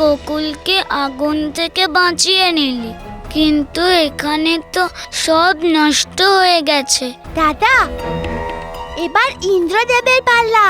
গোকুলকে আগুন থেকে বাঁচিয়ে নিলি, কিন্তু এখানে তো সব নষ্ট হয়ে গেছে। দাদা, এবার ইন্দ্রদেবের পাল্লা।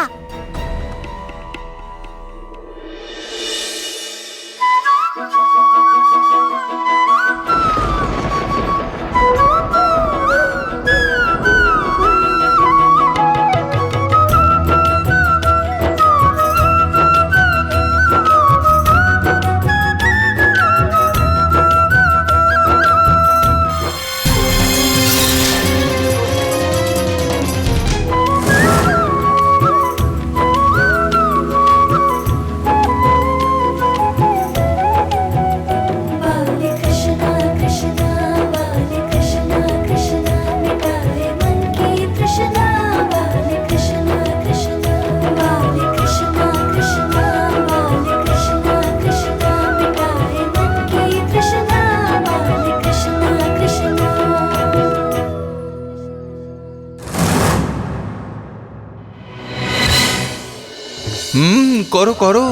করো করো,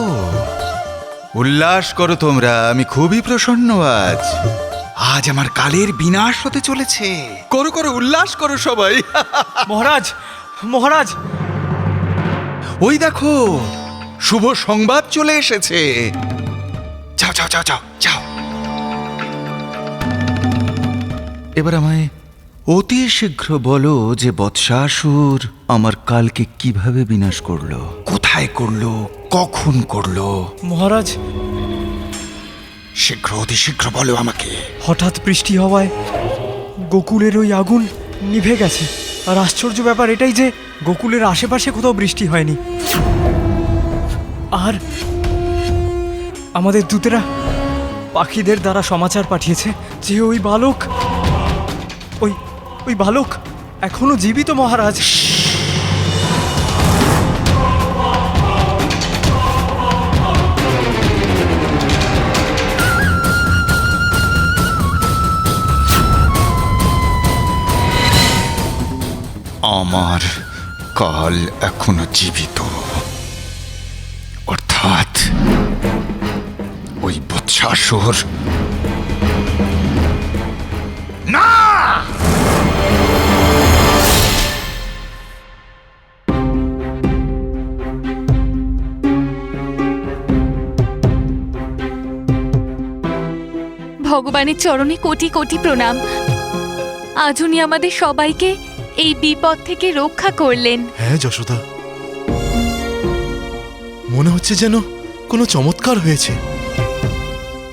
উল্লাস করো তোমরা। আমি খুবই প্রসন্ন আজ। আজ আমার কালের বিনাশ হতে চলেছে। করো করো, উল্লাস করো সবাই। মহারাজ, মহারাজ, ওই দেখো, শুভ সংবাদ চলে এসেছে। যাও যাও যাও যাও যাও। এবার আমায় অতি শীঘ্র বলো যে বৎসাসুর আমার কালকে কিভাবে বিনাশ করলো, কোথায় করলো, কখন করলো। মহারাজ, শীঘ্র, অতি শীঘ্র বলো আমাকে। হঠাৎ বৃষ্টি হওয়ায় গোকুলের ওই আগুন নিভে গেছে। আর আশ্চর্য ব্যাপার এটাই যে গোকুলের আশেপাশে কোথাও বৃষ্টি হয়নি। আর আমাদের দূতেরা পাখিদের দ্বারা সমাচার পাঠিয়েছে যে ওই বালক ওই বালক এখনো জীবিত। মহারাজ, আমার কাল এখনো জীবিত, অর্থাৎ ওই বৎসাসুর না। ভগবানের চরণে কোটি কোটি প্রণাম। আজ উনি আমাদের সবাইকে এই বিপদ থেকে রক্ষা করলেন। হ্যাঁ যশোদা, মনে হচ্ছে যেন কোনো চমৎকার হয়েছে।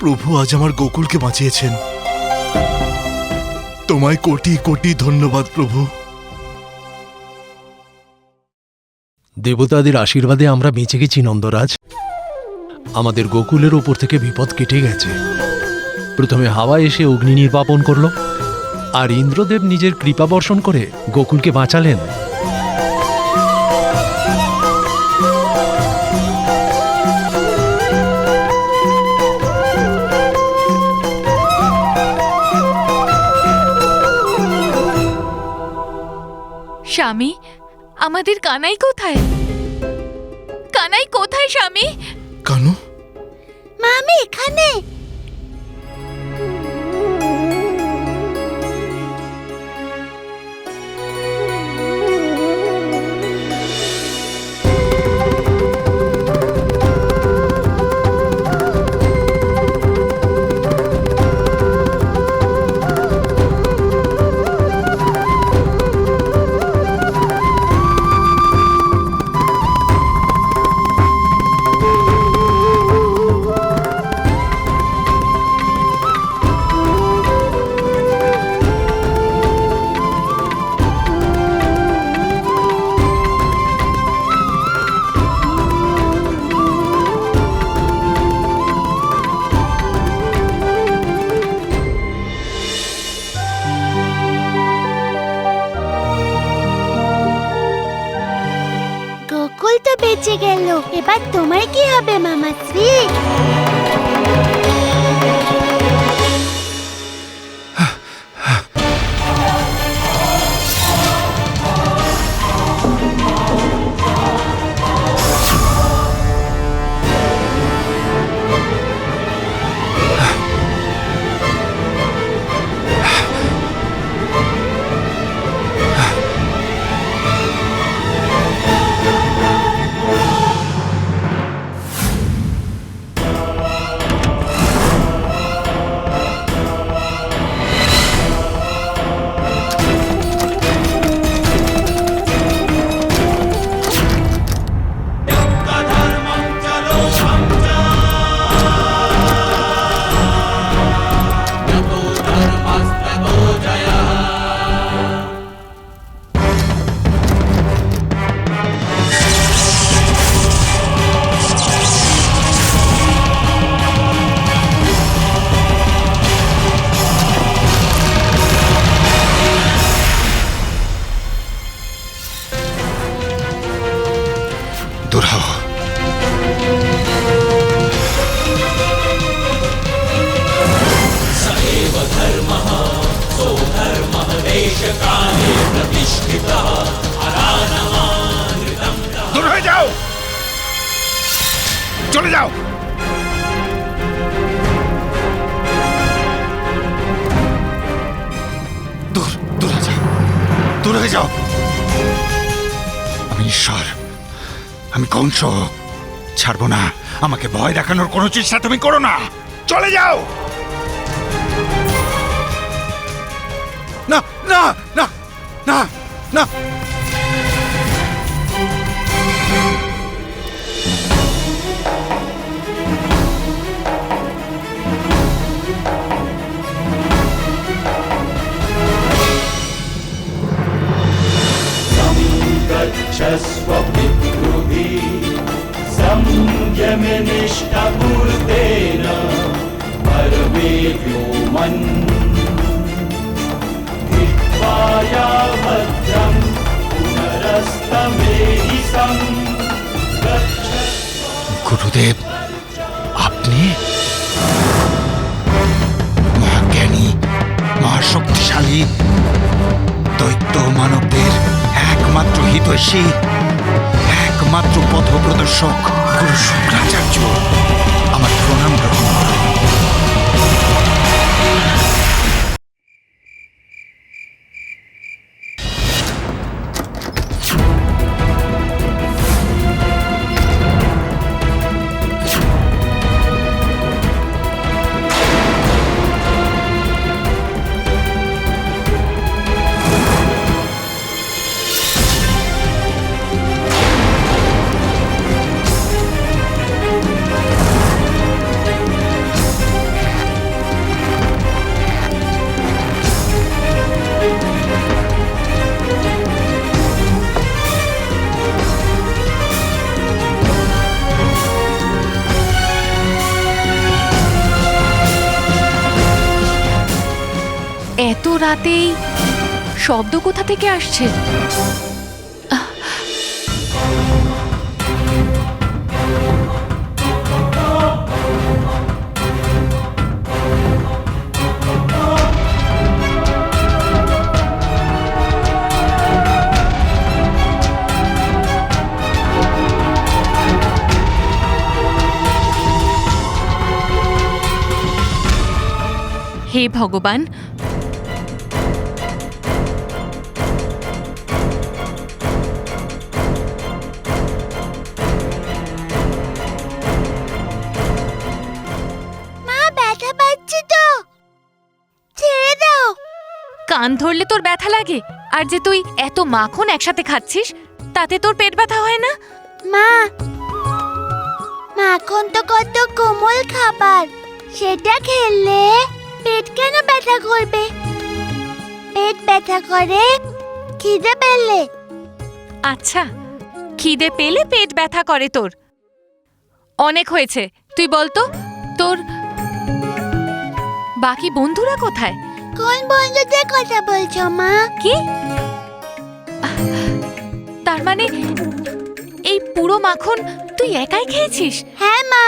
প্রভু আজ আমার গোকুলকে বাঁচিয়েছেন। তোমায় কোটি কোটি ধন্যবাদ প্রভু। দেবতাদের আশীর্বাদে আমরা বেঁচে গেছি নন্দরাজ। আমাদের গোকুলের ওপর থেকে বিপদ কেটে গেছে। প্রথমে হাওয়া এসে অগ্নি নির্বাপন করল, আর ইন্দ্রদেব নিজের কৃপা বর্ষণ করে গোকুলকে বাঁচালেন। স্বামী, আমাদের কানাই কোথায়? কানাই কোথায় স্বামী? কানু, মা, আমি এখানে। বেঁচে গেল। এবার তোমার কি হবে মামাশ্রী? হয়ে যাও। আমি ঈশ্বর, আমি কংস, ছাড়বো না। আমাকে ভয় দেখানোর কোনো চেষ্টা তুমি করো না। চলে যাও। না না না না না। गच्छस्व पितृभिः संयमनिष्ठपूर्तेन परमेभ्यो मन् धिक्त्वा या भद्रं पुनरस्तमेहि सं গুরুদেব, আপনি মহাজ্ঞানী, মহাশক্তিশালী, দৈত্য মানবদের একমাত্র হিতৈষী, একমাত্র পথপ্রদর্শক গুরু শুক্রাচার্য, আমার প্রণাম গ্রহণ করুন। এত রাতেই শব্দ কোথা থেকে আসছে? হে ভগবান, মা ব্যথা পাচ্ছে তো, ছেড়ে দাও। কান ধরলে তোর ব্যথা লাগে? আর যে তুই এত মাখন একসাথে খাচ্ছিস তাতে তোর পেট ব্যথা হয় না? মা, মাখন তো কত কোমল খাবার, সেটা খেলে পেট কেন ব্যথা করবে? পেট ব্যথা করে খিদে পেলে। আচ্ছা, খিদে পেলে পেট ব্যথা করে তোর? অনেক হয়েছে, তুই বলতো তোর বাকি বন্ধুরা কোথায়? কোন বন্ধুদের কথা বলছো মা? কি? তার মানে এই পুরো মাখন তুই একাই খেয়েছিস? হ্যাঁ মা।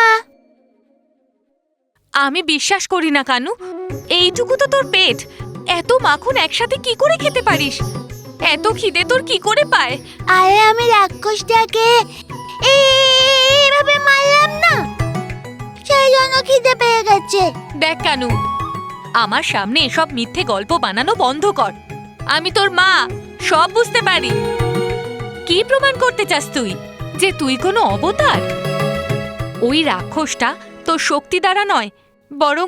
আমি বিশ্বাস করি না কানু, এইটুকু তো তোর পেট, এত মাখন একসাথে কি করে খেতে পারিস? এত খিদে তোর কি করে পায়? আরে আমি রাক্ষসটাকে এইভাবে মারলাম না, সেই জন্য খিদে পেয়ে গেছে। দেখ কানু, আমার সামনে এসব মিথ্যে গল্প বানানো বন্ধ কর। আমি তোর মা, সব বুঝতে পারি। কি প্রমাণ করতে চাস তুই যে তুই কোনো অবতার? ওই রাক্ষসটা তোর শক্তি দ্বারা নয়, বরং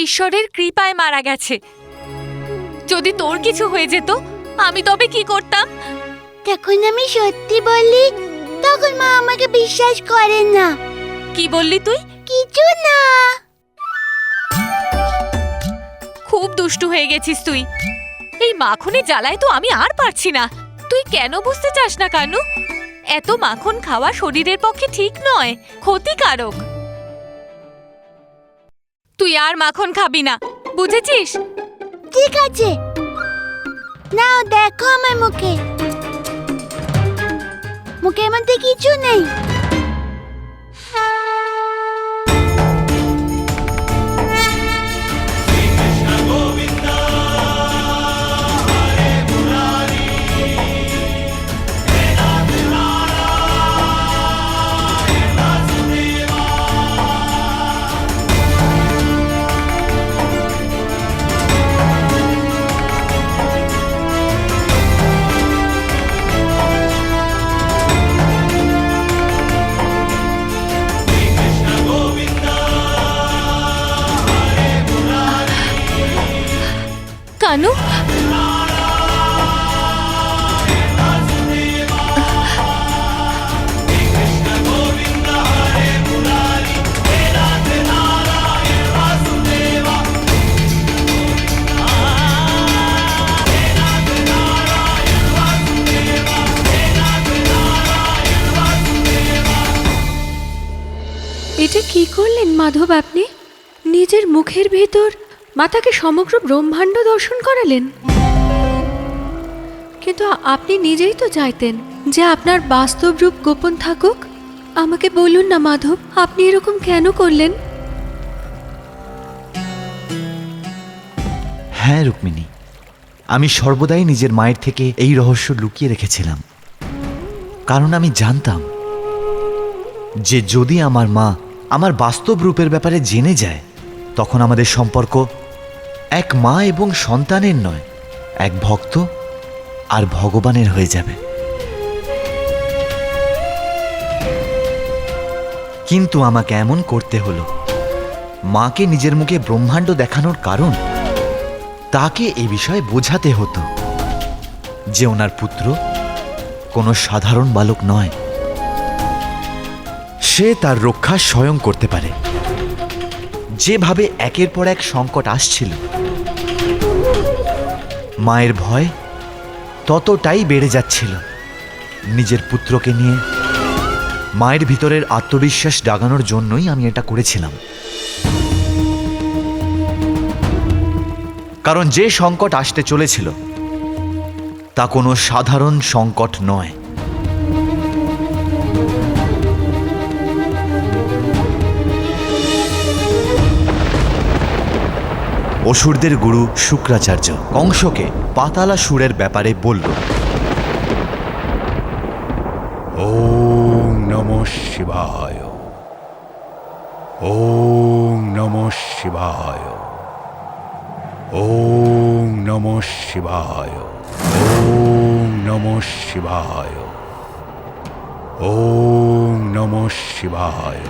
ঈশ্বরের কৃপায় মারা গেছে। যদি তোর কিছু হয়ে যেত, আমি তবে কি করতাম? যখন আমি সত্যি বলি তখন মা আমাকে বিশ্বাস করে না। কি বললি তুই? কিছু না। খুব দুষ্টু হয়ে গেছিস তুই। এই মাখনের জ্বালায় তো আমি আর পারছি না। তুই কেন বুঝতে চাস না কানু? এত মাখন খাওয়া শরীরের পক্ষে ঠিক নয়, ক্ষতিকারক। তুই আর মাখন খাবি না, বুঝেছিস? ঠিক আছে, নাও দেখো আমার মুখে, মুখের মধ্যে কিছু নেই। কানু, এটা কি করলেন মাধব আপনি? নিজের মুখের ভেতর মাতাকে সমগ্র ব্রহ্মাণ্ড দর্শন করালেন। কিন্তু আপনি নিজেই তো চাইতেন যে আপনার বাস্তব রূপ গোপন থাকুক। আমাকে বলুন না মাধব, আপনি এরকম কেন করলেন? হ্যাঁ রুক্মিণী, আমি সর্বদাই নিজের মায়ের থেকে এই রহস্য লুকিয়ে রেখেছিলাম, কারণ আমি জানতাম যে যদি আমার মা আমার বাস্তব রূপের ব্যাপারে জেনে যায়, তখন আমাদের সম্পর্ক এক মা এবং সন্তানের নয়, এক ভক্ত আর ভগবানের হয়ে যাবে। কিন্তু আমাকে এমন করতে হলো। মাকে নিজের মুখে ব্রহ্মাণ্ড দেখানোর কারণ তাকে এই বিষয়ে বোঝাতে হতো যে ওনার পুত্র কোনো সাধারণ বালক নয়, সে তার রক্ষা স্বয়ং করতে পারে। যেভাবে একের পর এক সংকট আসছিল, মায়ের ভয় ততটাই বেড়ে যাচ্ছিল। নিজের পুত্রকে নিয়ে মায়ের ভিতরের আত্মবিশ্বাস জাগানোর জন্যই আমি এটা করেছিলাম। কারণ যে সংকট আসতে চলেছিল তা কোনো সাধারণ সংকট নয়। অসুরদের গুরু শুক্রাচার্য কংসকে পাতালাসুরের ব্যাপারে বলল, ওম নমঃ শিবায়, ওম নমঃ শিবায়, ওম নমঃ শিবায়, ওম নমঃ শিবায়, ওম নমঃ শিবায়,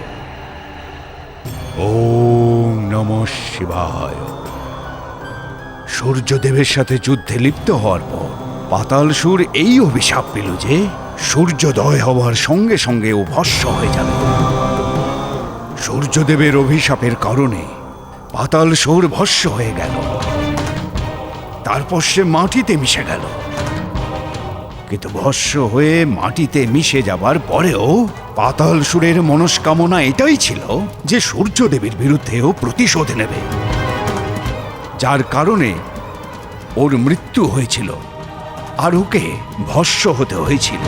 ওম নমঃ শিবায়। সূর্যদেবের সাথে যুদ্ধে লিপ্ত হওয়ার পর পাতালসুর এই অভিশাপ পেল যে সূর্যোদয় হওয়ার সঙ্গে সঙ্গে ও ভস্ম হয়ে যাবে। সূর্যদেবের অভিশাপের কারণে পাতালসুর ভস্ম হয়ে গেল। তারপর সে মাটিতে মিশে গেল। কিন্তু ভস্ম হয়ে মাটিতে মিশে যাবার পরেও পাতালসুরের মনস্কামনা এটাই ছিল যে সূর্যদেবের বিরুদ্ধেও প্রতিশোধ নেবে, যার কারণে ওর মৃত্যু হয়েছিল আর ওকে ভস্ম হতে হয়েছিল।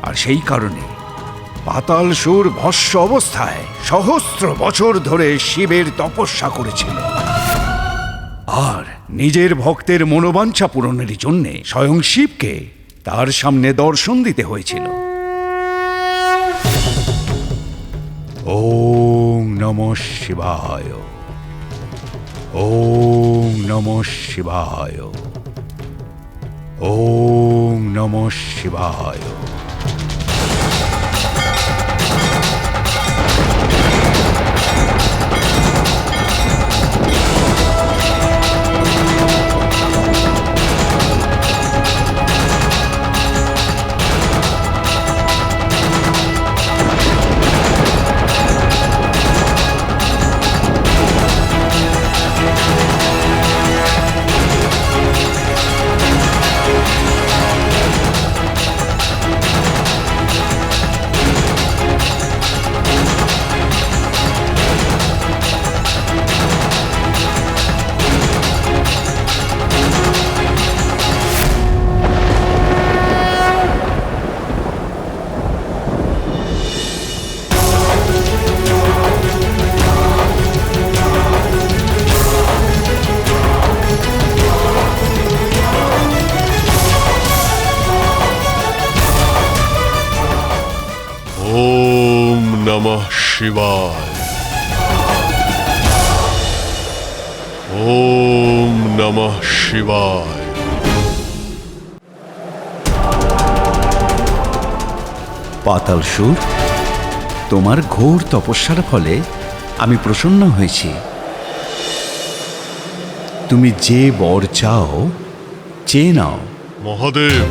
আর সেই কারণে পাতালসুর ভস্ম অবস্থায় সহস্র বছর ধরে শিবের তপস্যা করেছিল, আর নিজের ভক্তের মনোবাঞ্ছা পূরণের জন্য স্বয়ং শিবকে তার সামনে দর্শন দিতে হয়েছিল। ওম নমঃ শিবায়, ওম নমঃ শিবায়, ওম নমঃ শিবায়। ওম নমঃ শিবায়, ওম নমঃ শিবায়। পাতালসুর, তোমার ঘোর তপস্যার ফলে আমি প্রসন্ন হয়েছি। তুমি যে বর চাও চেয়ে নাও। মহাদেব,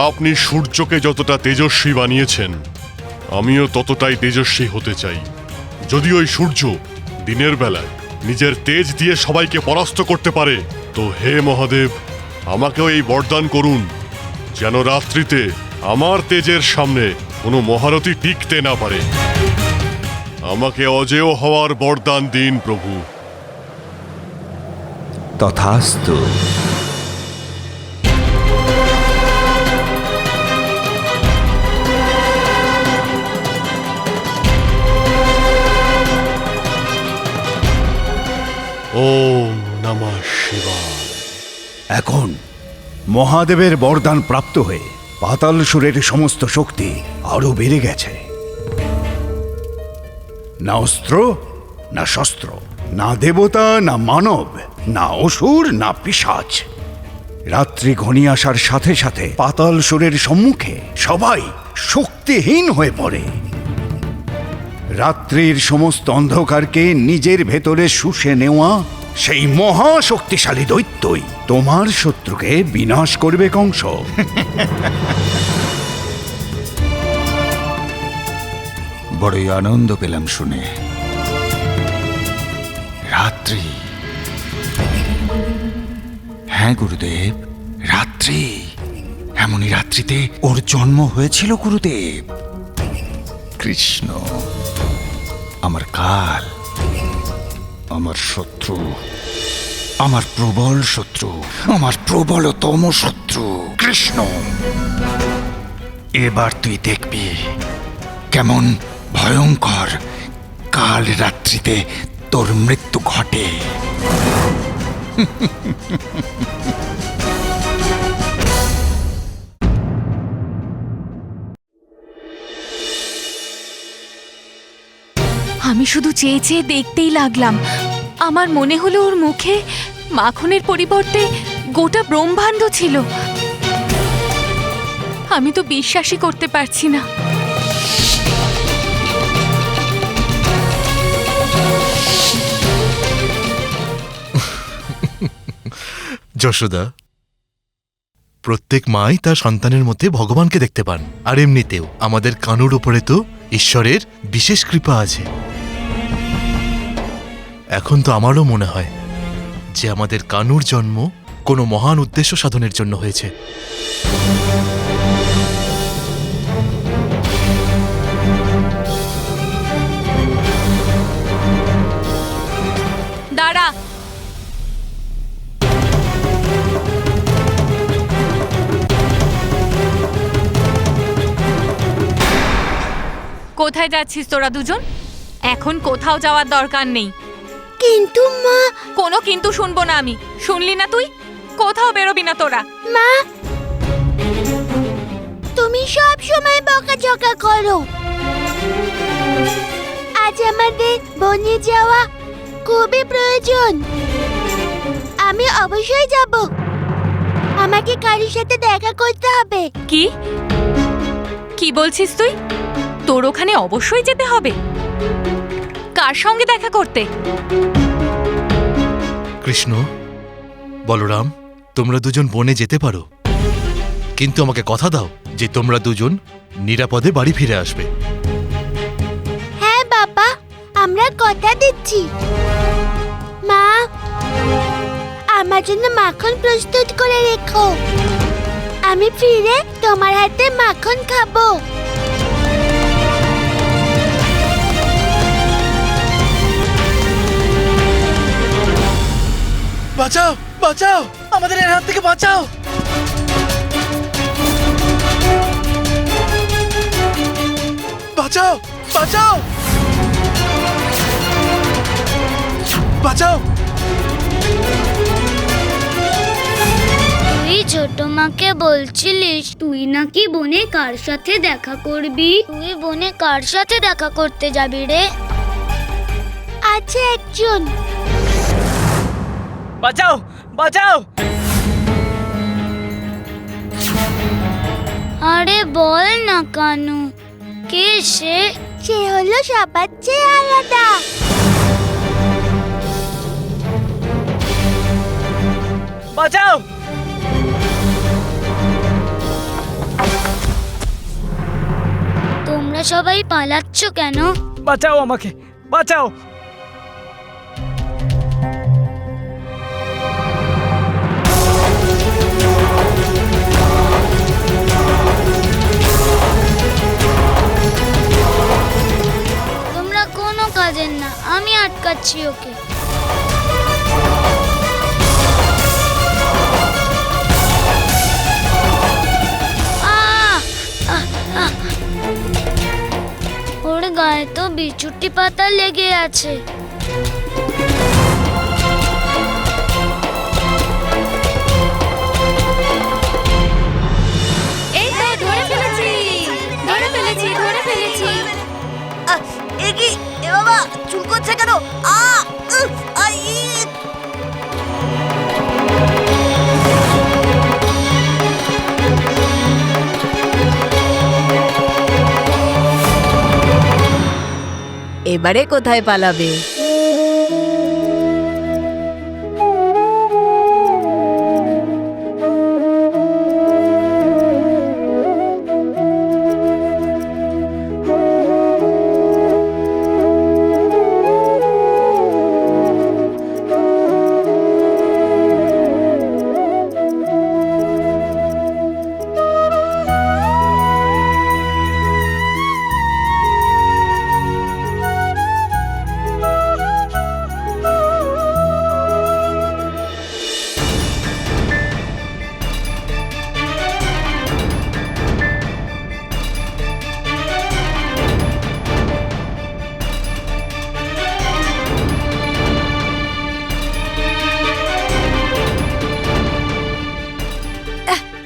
আপনি সূর্যকে যতটা তেজস্বী বানিয়েছেন, আমিও ততটাই তেজস্বী হতে চাই। যদি ওই সূর্য দিনের বেলায় নিজের তেজ দিয়ে সবাইকে পরাস্ত করতে পারে, তো হে মহাদেব, আমাকেও এই বরদান করুন যেন রাত্রিতে আমার তেজের সামনে কোনো মহারথী টিকতে না পারে। আমাকে অজেয় হওয়ার বরদান দিন প্রভু। তথাস্তু। ওম নমঃ শিবায়। এখন মহাদেবের বরদান প্রাপ্ত হয়ে পাতালসুরের সমস্ত শক্তি আরো বেড়ে গেছে। না অস্ত্র, না শস্ত্র, না দেবতা, না মানব, না অসুর, না পিশাচ। রাত্রি ঘনিয়ে আসার সাথে সাথে পাতালসুরের সম্মুখে সবাই শক্তিহীন হয়ে পড়ে। রাত্রির সমস্ত অন্ধকারকে নিজের ভেতরে শুষে নেওয়া সেই মহা শক্তিশালী দৈত্যই তোমার শত্রুকে বিনাশ করবে কংস। বড়ই আনন্দ পেলাম শুনে। রাত্রি, হ্যাঁ গুরুদেব, রাত্রি। এমনই রাত্রিতে ওর জন্ম হয়েছিল গুরুদেব। কৃষ্ণ আমার কাল, আমার শত্রু, আমার প্রবল শত্রু, আমার প্রবলতম শত্রু কৃষ্ণ। এবার তুই দেখবি কেমন ভয়ঙ্কর কাল রাত্রিতে তোর মৃত্যু ঘটে। আমি শুধু চেয়ে চেয়ে দেখতেই লাগলাম। আমার মনে হলো ওর মুখে মাখনের পরিবর্তে গোটা ব্রহ্মাণ্ড ছিল। আমি তো বিশ্বাসই করতে পারছি না। যশোদা, প্রত্যেক মাই তার সন্তানের মধ্যে ভগবানকে দেখতে পান। আর এমনিতেও আমাদের কানুর উপরে তো ঈশ্বরের বিশেষ কৃপা আছে। এখন তো আমারও মনে হয় যে আমাদের কানুর জন্ম কোনো মহান উদ্দেশ্য সাধনের জন্য হয়েছে। দাঁড়া, কোথায় যাচ্ছিস তোরা দুজন? এখন কোথাও যাওয়ার দরকার নেই। কিন্তু মা। কোনো কিন্তু শুনবো না আমি। শুনলি না তুই? কোথাও বেরোবি না তোরা। মা, তুমি সব সময় বকাঝকা করো। আজ আমাদের বনে যাওয়া খুবই প্রয়োজন। আমি অবশ্যই যাব। আমাকে কারোর সাথে দেখা করতে হবে। কি কি বলছিস তুই? তোর ওখানে অবশ্যই যেতে হবে? কার সঙ্গে দেখা করতে? কৃষ্ণ, বলরাম, তোমরা দুজন বনে যেতে পারো, কিন্তু আমাকে কথা দাও যে তোমরা দুজন নিরাপদে বাড়ি ফিরে আসবে। হ্যাঁ বাবা, আমরা কথা দিচ্ছি। মা, আমার জন্য মাখন প্রস্তুত করে রেখো। আমি ফিরে তোমার হাতে মাখন খাবো। বাঁচাও, বাঁচাও, আমাদের এর হাত থেকে বাঁচাও। বাঁচাও, বাঁচাও, বাঁচাও। তুই ছোট মাকে বলছিলিস তুই নাকি বনে কার সাথে দেখা করবি? তুই বনে কার সাথে দেখা করতে যাবি রে? আছে একজন। বাঁচাও, বাঁচাও। আরে বল না কানু, কে সে? সে হলো সবার চেয়ে আলাদা। বাঁচাও! তোমরা সবাই পালাচ্ছ কেন? বাঁচাও আমাকে, বাঁচাও! তোমরা কোনো কাজের না, আমি আটকাচ্ছি ওকে। আহ! আহ! আহ! ওর গায়ে তো বিচুটি পাতা লেগে আছে। এই তো ধরে ফেলেছি, ধরে ফেলেছি, ধরে ফেলেছি। এগি এ বাবা চুল করছে কেন? এবারে কোথায় পালাবে?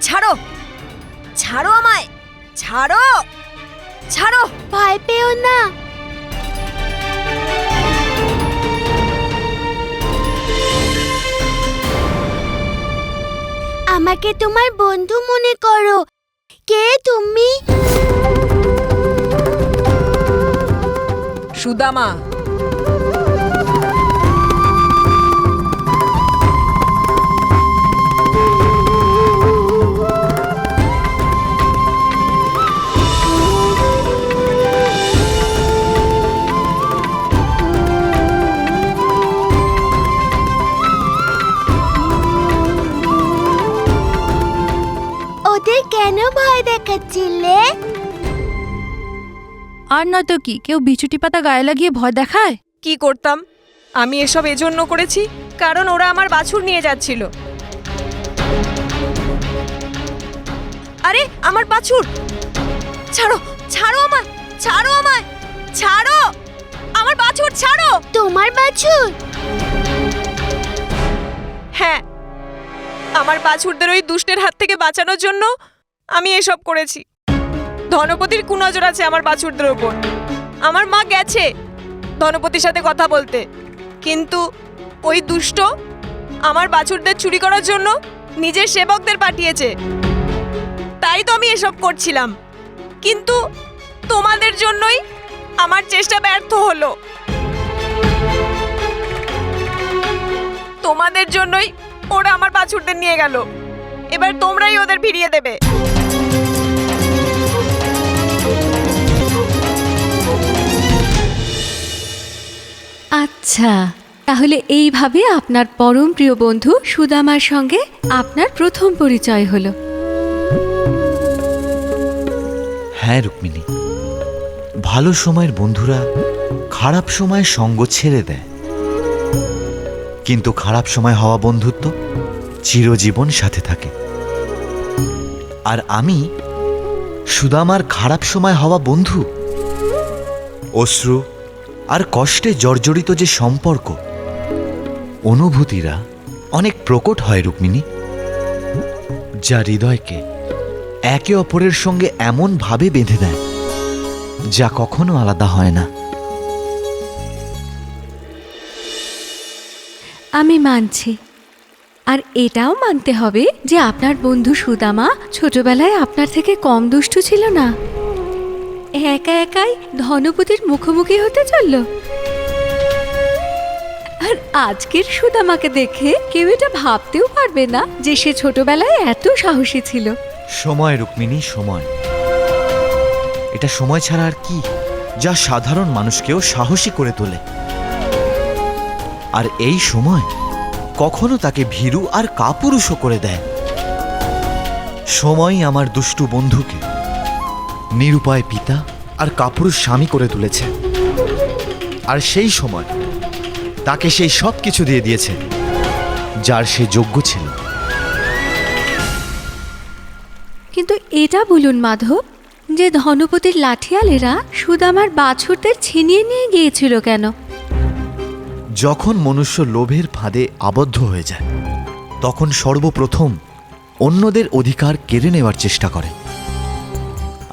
ছাড়ো, ছাড়ো আমায়, ছাড়ো, ছাড়ো। ভয় পেও না। আমাকে তোমার বন্ধু মনে করো। কে তুমি? সুদামা। ওদের কেন ভয় দেখাচ্ছিলে? আর নয়তো কি, কেউ বিচুটি পাতা গায়ে লাগিয়ে ভয় দেখায়? কি করতাম? আমি এসব এজন্য করেছি কারণ ওরা আমার বাছুর নিয়ে যাচ্ছিল। আরে আমার বাছুর! ছাড়ো, ছাড়ো আমায়, ছাড়ো আমায়, ছাড়ো! আমার বাছুর ছাড়ো! তোমার বাছুর? হ্যাঁ, আমার বাছুরদের ওই দুষ্টের হাত থেকে বাঁচানোর জন্য আমি এসব করেছি। ধনপতির কুনজর আছে আমার বাছুরদের ওপর। আমার মা গেছে ধনপতির সাথে কথা বলতে, কিন্তু ওই দুষ্ট আমার বাছুরদের চুরি করার জন্য নিজের সেবকদের পাঠিয়েছে। তাই তো আমি এসব করছিলাম, কিন্তু তোমাদের জন্যই আমার চেষ্টা ব্যর্থ হলো। তোমাদের জন্যই ওরা আমার বাছুরদের নিয়ে গেল। এবার তোমরাই ওদের ফিরিয়ে দেবে। আচ্ছা, তাহলে এইভাবে আপনার পরম প্রিয় বন্ধু সুদামার সঙ্গে আপনার প্রথম পরিচয় হলো। হ্যাঁ রুক্মিণী, ভালো সময়ের বন্ধুরা খারাপ সময় সঙ্গ ছেড়ে দেয়, কিন্তু খারাপ সময় হওয়া বন্ধুত্ব চিরজীবন সাথে থাকে। আর আমি সুদামার খারাপ সময় হওয়া বন্ধু। অশ্রু আর কষ্টে জর্জরিত যে সম্পর্ক, অনুভূতিরা অনেক প্রকট হয় রুক্মিণী, যা হৃদয়কে একে অপরের সঙ্গে এমন ভাবে বেঁধে দেয় যা কখনো আলাদা হয় না। আমি মানছি, আর এটাও মানতে হবে যে আপনার বন্ধু সুদামা ছোটবেলায় আপনার থেকে কম দুষ্টু ছিল না। একা একাই ধনপতির মুখোমুখি হতে চলল। আর আর আজকের সুদামাকে দেখে কেউ এটা ভাবতেও পারবে না যে সে ছোটবেলায় এত সাহসী ছিল। সময় রুক্মিণী, সময়। এটা সময় ছাড়া আর কি, যা সাধারণ মানুষকেও সাহসী করে তোলে। আর এই সময় কখনো তাকে ভীরু আর কাপুরুষও করে দেয়। সময়ই আমার দুষ্টু বন্ধুকে নিরুপায় পিতা আর কাপুরুষ স্বামী করে তুলেছে। আর সেই সময় তাকে সেই সব কিছু দিয়ে দিয়েছে যার সে যোগ্য ছিল। কিন্তু এটা বলুন মাধব, যে ধনপতির লাঠিয়ালেরা সুদামার বাছুরদের ছিনিয়ে নিয়ে গিয়েছিল কেন? যখন মনুষ্য লোভের ফাঁদে আবদ্ধ হয়ে যায়, তখন সর্বপ্রথম অন্যদের অধিকার কেড়ে নেওয়ার চেষ্টা করে,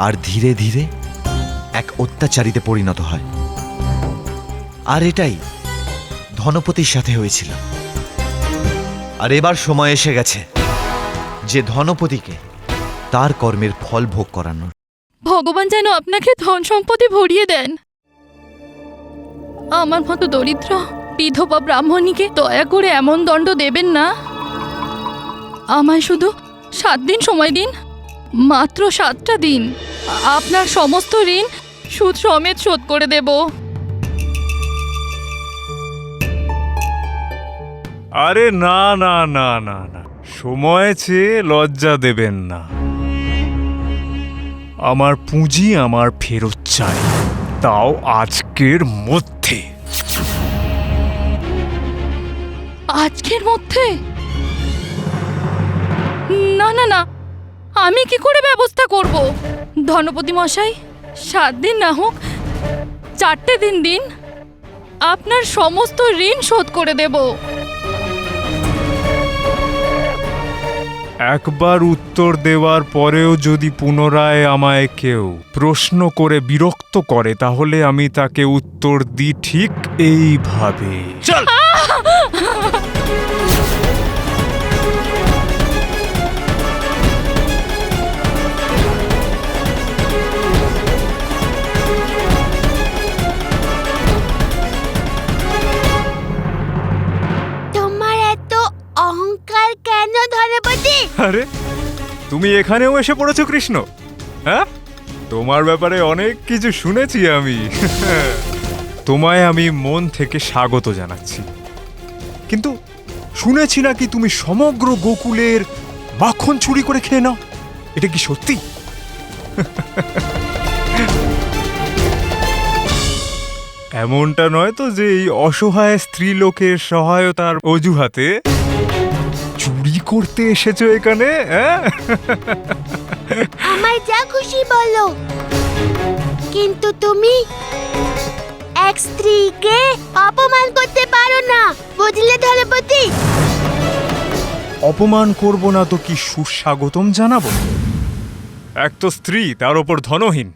আর ধীরে ধীরে এক অত্যাচারীতে পরিণত হয়। আর এটাই ধনপতির সাথে হয়েছিল। আর এবার সময় এসে গেছে যে ধনপতিকে তার কর্মের ফল ভোগ করানোর। ভগবান যেন আপনাকে ধন সম্পদে ভরিয়ে দেন। আমার মতো দরিদ্র বিধবা ব্রাহ্মণীকে দয়া করে এমন দণ্ড দেবেন না। আমায় শুধু 7 দিন সময় দিন, মাত্র 7টা দিন। আপনার সমস্ত ঋণ সুদ সমেত শোধ করে দেব। আরে না না না না না, সময় চেয়ে লজ্জা দেবেন না। আমার পুঁজি আমার ফেরত চাই, তাও আজকের মধ্যে। আজকের মধ্যে? না না না, আমি কি করে ব্যবস্থা করব? ধনপতি মশাই, 7 দিন না হোক 4টে দিন দিন, আপনার সমস্ত ঋণ শোধ করে দেব। একবার উত্তর দেওয়ার পরেও যদি পুনরায় আমায় কেউ প্রশ্ন করে বিরক্ত করে, তাহলে আমি তাকে উত্তর দিই ঠিক এইভাবে। চল। তোমার এত অহংকার কেন ধনপতি? আরে, তুমি এখানেও এসে পড়েছো কৃষ্ণ? হ্যাঁ, তোমার ব্যাপারে অনেক কিছু শুনেছি আমি। তোমায় আমি মন থেকে স্বাগত জানাচ্ছি। কিন্তু শুনেছি নাকি তুমি সমগ্র গোকুলের মাখন চুরি করে খেয়ে নাও। এটা কি সত্যি? এমনটা নয় তো যে এই অসহায় স্ত্রীলোকের সহায়তার অজুহাতে চুরি করতে এসেছো এখানে? আমায় যা খুশি বলো, কিন্তু তুমি এক স্ত্রীকে অপমান করতে পারো না, বুঝলে ধনপতি? অপমান করব না তো কি সুস্বাগতম জানাবো? এক তো স্ত্রী, তার ওপর ধনহীন।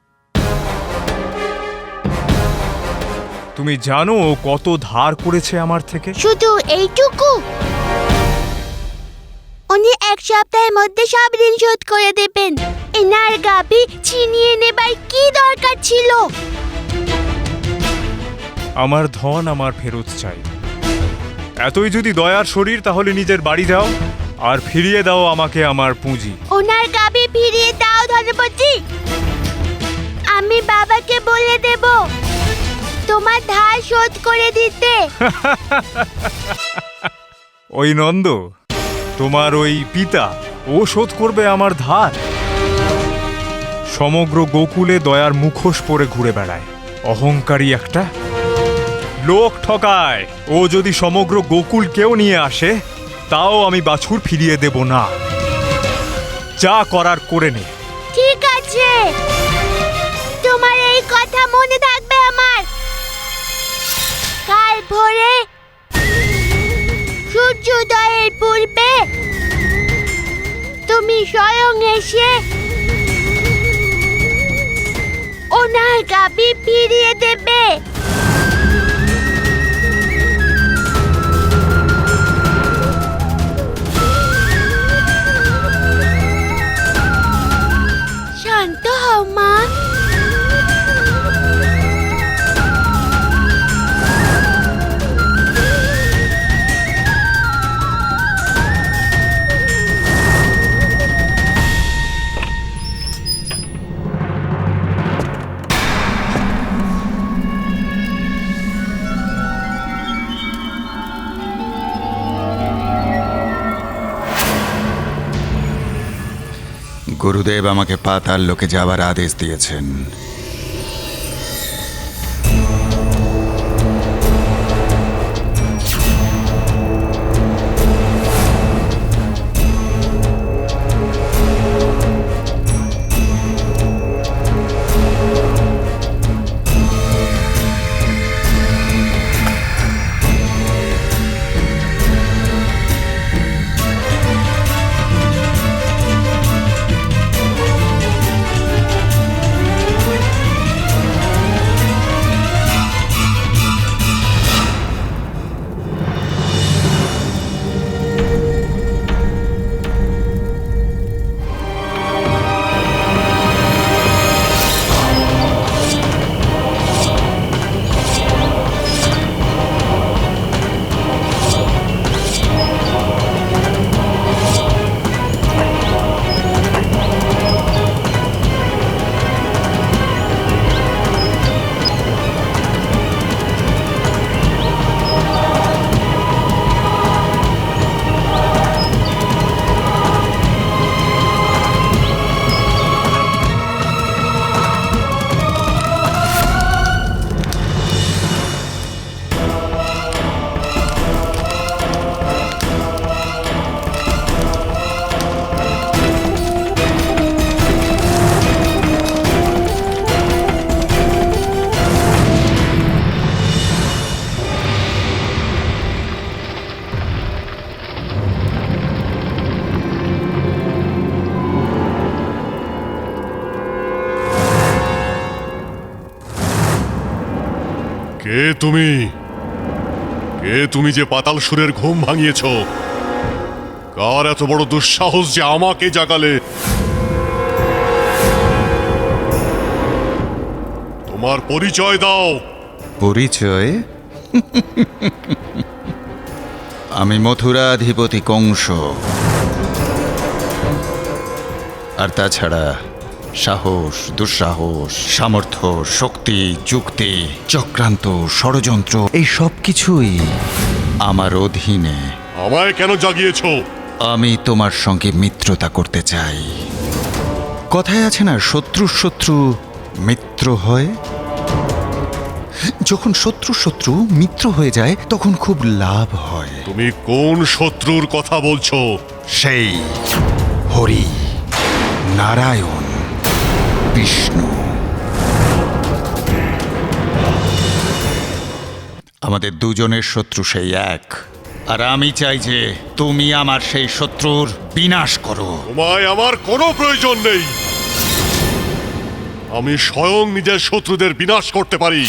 তুমি জানো ও কত ধার করেছে আমার থেকে? শুধু এইটুকু? উনি 1 সপ্তাহের মধ্যে সব ঋণ শোধ করে দেবেন। এনার গাভী ছিনিয়ে নেবার কি দরকার ছিল? আমার ধন আমার ফেরত চাই। এতই যদি দয়ার শরীর, তাহলে নিজের বাড়ি যাও আর ফিরিয়ে দাও আমাকে আমার পুঁজি। ওনার গাভী ফিরিয়ে দাও ধনপতি। আমি বাবাকে বলে দেব তোমার ধার শোধ করে দিতে। ওই নন্দ, তোমার ওই পিতা, ও শোধ করবে আমার ধার? সমগ্র গোকুলে দয়ার মুখোশ পরে ঘুরে বেড়ায়, অহংকারী একটা। লোক ঠকায়। ও যদি সমগ্র গোকুল কেউ নিয়ে আসে, তাও আমি বাছুর ফিরিয়ে দেব না। যা করার করে নে। ঠিক আছে, তোমার এই কথা মনে থাকবে আমার। কাল ভোরে সূর্যোদয়ের পূর্বে তুমি স্বয়ং এসে ওনার গাভী ফিরিয়ে দেবে। শান্ত হও মা। গুরুদেব আমাকে পাতাল লোকে যাবার আদেশ দিয়েছেন। কে তুমি? কে তুমি যে পাতাল সুরের ঘুম ভাঙিয়েছ? কার এত বড় দুঃসাহস যে আমাকে জাগালে? তোমার পরিচয় দাও। পরিচয়? আমি মথুরাধিপতি কংস। আর তাছাড়া সাহস, দুঃসাহস, সামর্থ্য, শক্তি, যুক্তি, চক্রান্ত, ষড়যন্ত্র এই সব কিছুই আমার অধীনে। আমায় কেন জাগিয়েছ? আমি তোমার সঙ্গে মিত্রতা করতে চাই। কথায় আছে না, শত্রু শত্রু মিত্র হয়। যখন শত্রু শত্রু মিত্র হয়ে যায় তখন খুব লাভ হয়। তুমি কোন শত্রুর কথা বলছো? সেই হরি, নারায়ণ, বিষ্ণু। আমাদের দুজনের শত্রু সেই এক, আর আমি চাই যে তুমি আমার সেই শত্রুর বিনাশ করো। তোমায় আমার কোনো প্রয়োজন নেই। আমি স্বয়ং নিজের শত্রুদের বিনাশ করতে পারি।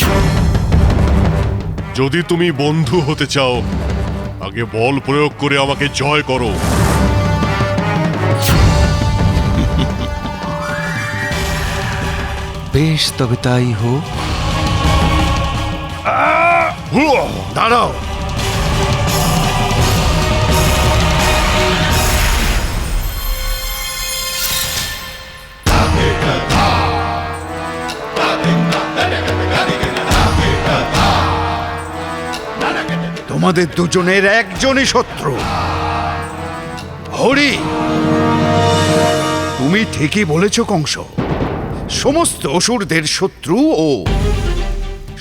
যদি তুমি বন্ধু হতে চাও, আগে বল প্রয়োগ করে আমাকে জয় করো। বেশ, তবে তাই হোক। দাঁড়াও। তোমাদের দুজনের একজনই শত্রু, হরি। তুমি ঠিকই বলেছ কংস। সমস্ত অসুরদের শত্রু ও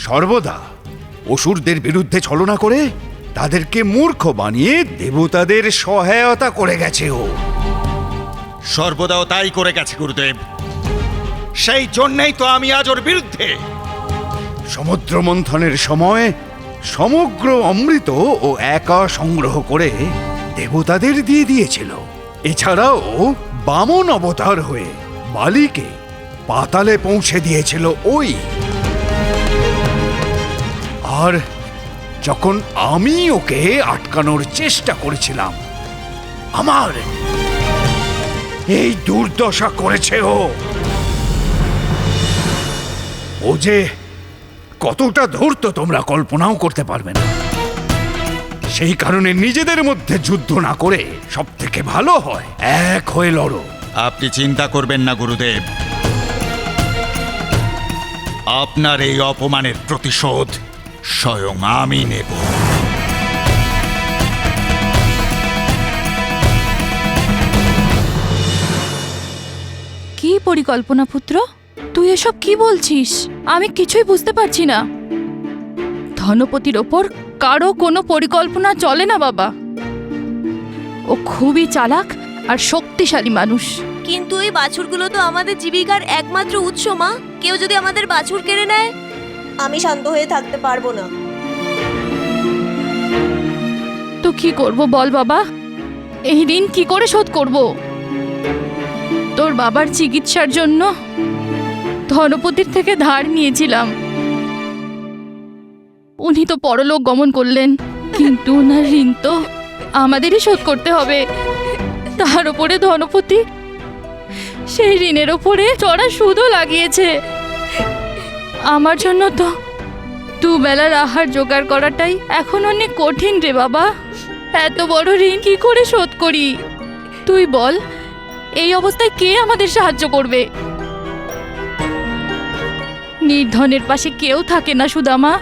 সর্বদা অসুরদের বিরুদ্ধে ছলনা করে তাদেরকে মূর্খ বানিয়ে দেবতাদের সহায়তা করে গেছে ও। সর্বদাও তাই করে গেছে গুরুদেব। সেই জন্যই তো আমি আজ ওর বিরুদ্ধে। সমুদ্র মন্থনের সময় সমগ্র অমৃত ও একা সংগ্রহ করে দেবতাদের দিয়ে দিয়েছিল। এছাড়াও বামন অবতার হয়ে বালিকে পাতালে পৌঁছে দিয়েছিল ওই। আর যখন আমি ওকে আটকানোর চেষ্টা করেছিলাম, আমার এই দুর্দশা করেছে ও। ও যে কতটা ধূর্ত তোমরা কল্পনাও করতে পারবে না। সেই কারণে নিজেদের মধ্যে যুদ্ধ না করে সব থেকে ভালো হয় এক হয়ে লড়ো। আপনি চিন্তা করবেন না গুরুদেব, আপনার এই অপমানের প্রতিশোধ স্বয়ং আমি নেব। পরিকল্পনা পুত্র? তুই এসব কি বলছিস? আমি কিছুই বুঝতে পারছি না। ধনপতির ওপর কারো কোনো পরিকল্পনা চলে না বাবা। ও খুবই চালাক আর শক্তিশালী মানুষ। কিন্তু এই বাছুরগুলো তো আমাদের জীবিকার একমাত্র উৎস মা। কেউ যদি আমাদের বাছুর কেড়ে নেয়, আমি শান্ত হয়ে থাকতে পারবো না। তো কি করব বল বাবা? এই ঋণ কি করে শোধ করব? তোর বাবার চিকিৎসার জন্য ধনপতির থেকে ধার নিয়েছিলাম। উনি তো পরলোক গমন করলেন, কিন্তু ওনার ঋণ তো আমাদেরই শোধ করতে হবে। তার উপরে ধনপতি সেই ঋণের ওপরে চড়া সুদও লাগিয়েছে। আমার জন্য তো দুবেলার আহার জোগাড় করাটাই এখন অনেক কঠিন রে বাবা। এত বড় ঋণ কি করে শোধ করি? তুই বল, এই অবস্থায় কে আমাদের সাহায্য করবে? নির্ধনের পাশে কেউ থাকে না সুদামা।